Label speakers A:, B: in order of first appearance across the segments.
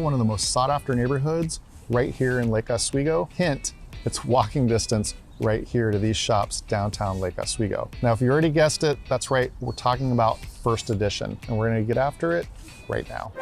A: one of the most sought after neighborhoods right here in Lake Oswego. Hint, it's walking distance right here to these shops downtown Lake Oswego. Now, if you already guessed it, that's right, we're talking about First Edition, and we're gonna get after it right now.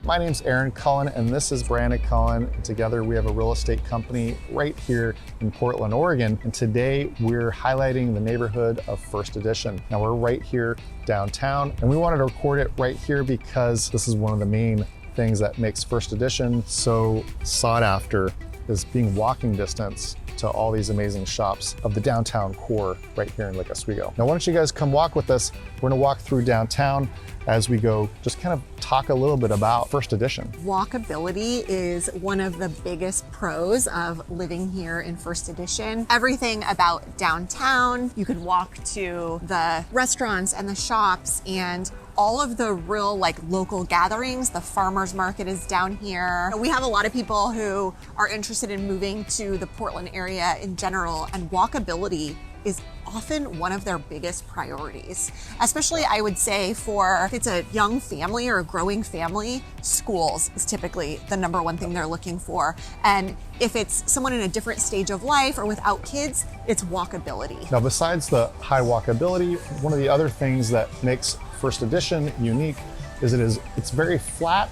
A: My name's Aaron Cullen, and this is Brandon Cullen. And together we have a real estate company right here in Portland, Oregon. And today we're highlighting the neighborhood of First Edition. Now we're right here downtown, and we wanted to record it right here because this is one of the main things that makes First Edition so sought after, is being walking distance to all these amazing shops of the downtown core right here in Lake Oswego. Now, why don't you guys come walk with us? We're gonna walk through downtown as we go, just kind of talk a little bit about First Edition.
B: Walkability is one of the biggest pros of living here in First Edition. Everything about downtown, you could walk to the restaurants and the shops and all of the real local gatherings. The farmers market is down here. We have a lot of people who are interested in moving to the Portland area in general, and walkability is often one of their biggest priorities. Especially, I would say, for if it's a young family or a growing family, schools is typically the number one thing they're looking for. And if it's someone in a different stage of life or without kids, it's walkability.
A: Now, besides the high walkability, one of the other things that makes First Edition unique is it's very flat,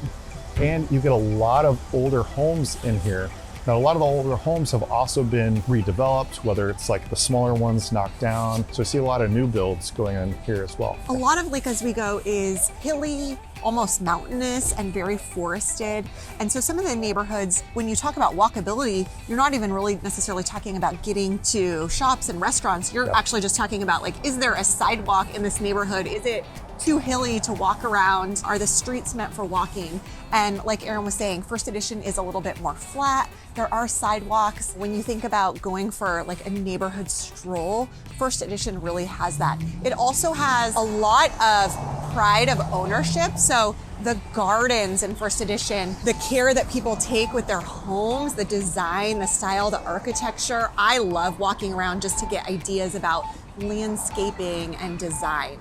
A: and you get a lot of older homes in here. Now, a lot of the older homes have also been redeveloped, whether it's like the smaller ones knocked down. So I see a lot of new builds going on here as well.
B: A lot of Lake Oswego is hilly, almost mountainous, and very forested. And so some of the neighborhoods, when you talk about walkability, you're not even really necessarily talking about getting to shops and restaurants. You're actually just talking about is there a sidewalk in this neighborhood? Is it too hilly to walk around? Are the streets meant for walking? And like Aaron was saying, First Edition is a little bit more flat. There are sidewalks. When you think about going for a neighborhood stroll, First Edition really has that. It also has a lot of pride of ownership. So the gardens in First Edition, the care that people take with their homes, the design, the style, the architecture. I love walking around just to get ideas about landscaping and design.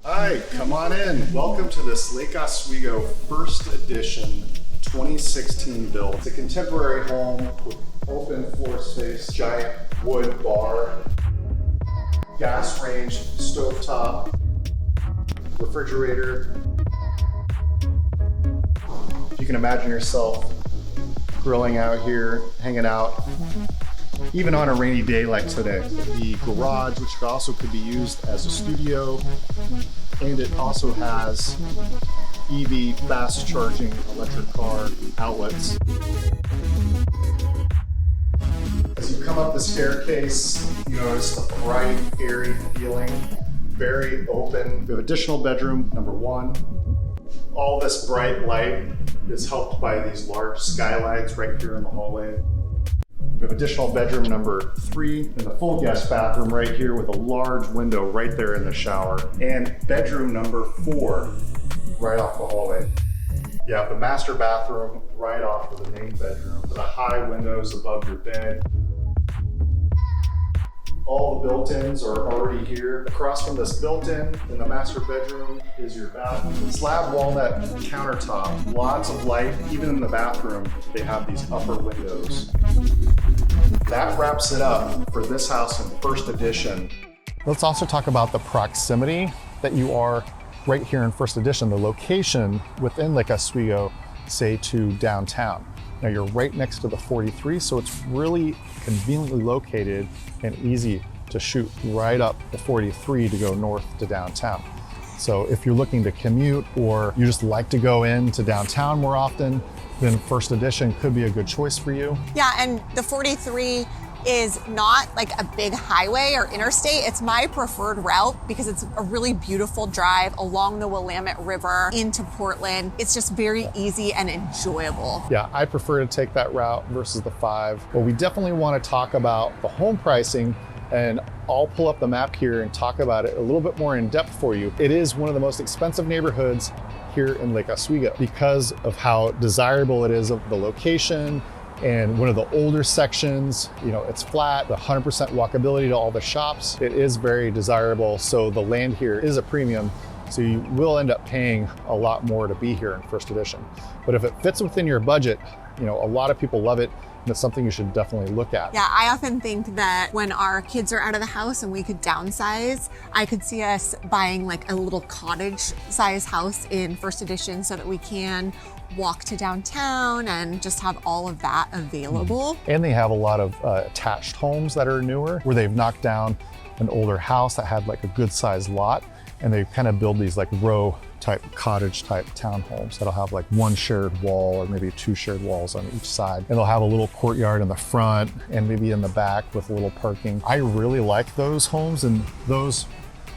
A: Hi, come on in. Welcome to this Lake Oswego First Edition 2016 build. It's a contemporary home with open floor space, giant wood bar, gas range, stovetop, refrigerator. You can imagine yourself grilling out here, hanging out, even on a rainy day like today. The garage, which also could be used as a studio, and it also has EV fast charging electric car outlets. As you come up the staircase, you notice a bright, airy feeling, very open. We have additional bedroom number 1. All this bright light is helped by these large skylights right here in the hallway. We have additional bedroom number 3 and the full guest bathroom right here with a large window right there in the shower. And bedroom number 4 right off the hallway. You have the master bathroom right off of the main bedroom with the high windows above your bed. All the built-ins are already here. Across from this built-in in the master bedroom is your bathroom. Slab walnut countertop, lots of light. Even in the bathroom, they have these upper windows. That wraps it up for this house in First Edition. Let's also talk about the proximity that you are right here in First Edition, the location within Lake Oswego, say to downtown. Now you're right next to the 43, so it's really conveniently located and easy to shoot right up the 43 to go north to downtown. So if you're looking to commute or you just like to go into downtown more often, then First Edition could be a good choice for you.
B: Yeah, and the 43 is not a big highway or interstate. It's my preferred route because it's a really beautiful drive along the Willamette River into Portland. It's just very easy and enjoyable.
A: Yeah, I prefer to take that route versus the 5. But we definitely want to talk about the home pricing, and I'll pull up the map here and talk about it a little bit more in depth for you. It is one of the most expensive neighborhoods here in Lake Oswego because of how desirable it is of the location And one of the older sections, you know, it's flat, the 100% walkability to all the shops. It is very desirable. So the land here is a premium. So you will end up paying a lot more to be here in First Edition. But if it fits within your budget, you know, a lot of people love it. And it's something you should definitely look at.
B: Yeah, I often think that when our kids are out of the house and we could downsize, I could see us buying like a little cottage size house in First Edition so that we can walk to downtown and just have all of that available.
A: And they have a lot of attached homes that are newer, where they've knocked down an older house that had like a good sized lot, and they kind of build these like row type cottage type townhomes that'll have like one shared wall or maybe two shared walls on each side. And they'll have a little courtyard in the front and maybe in the back with a little parking. I really like those homes, and those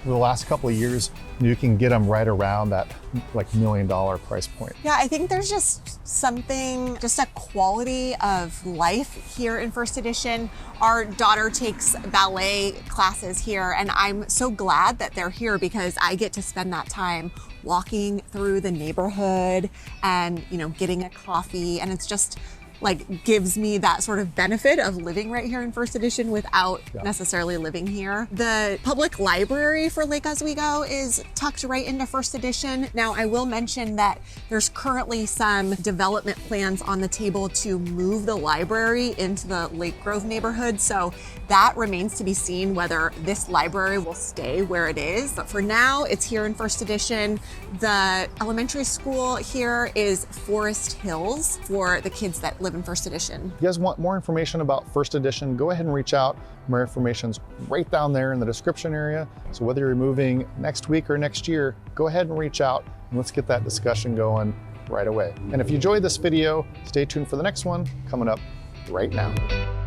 A: for the last couple of years, you can get them right around that like $1 million price point.
B: Yeah, I think there's just something, just a quality of life here in First Edition. Our daughter takes ballet classes here, and I'm so glad that they're here because I get to spend that time walking through the neighborhood and, you know, getting a coffee, and it's just like gives me that sort of benefit of living right here in First Edition without necessarily living here. The public library for Lake Oswego is tucked right into First Edition. Now, I will mention that there's currently some development plans on the table to move the library into the Lake Grove neighborhood. So that remains to be seen whether this library will stay where it is. But for now, it's here in First Edition. The elementary school here is Forest Hills for the kids that live in First Edition.
A: If you guys want more information about First Edition, go ahead and reach out. More information's right down there in the description area. So whether you're moving next week or next year, go ahead and reach out and let's get that discussion going right away. And if you enjoyed this video, stay tuned for the next one coming up right now.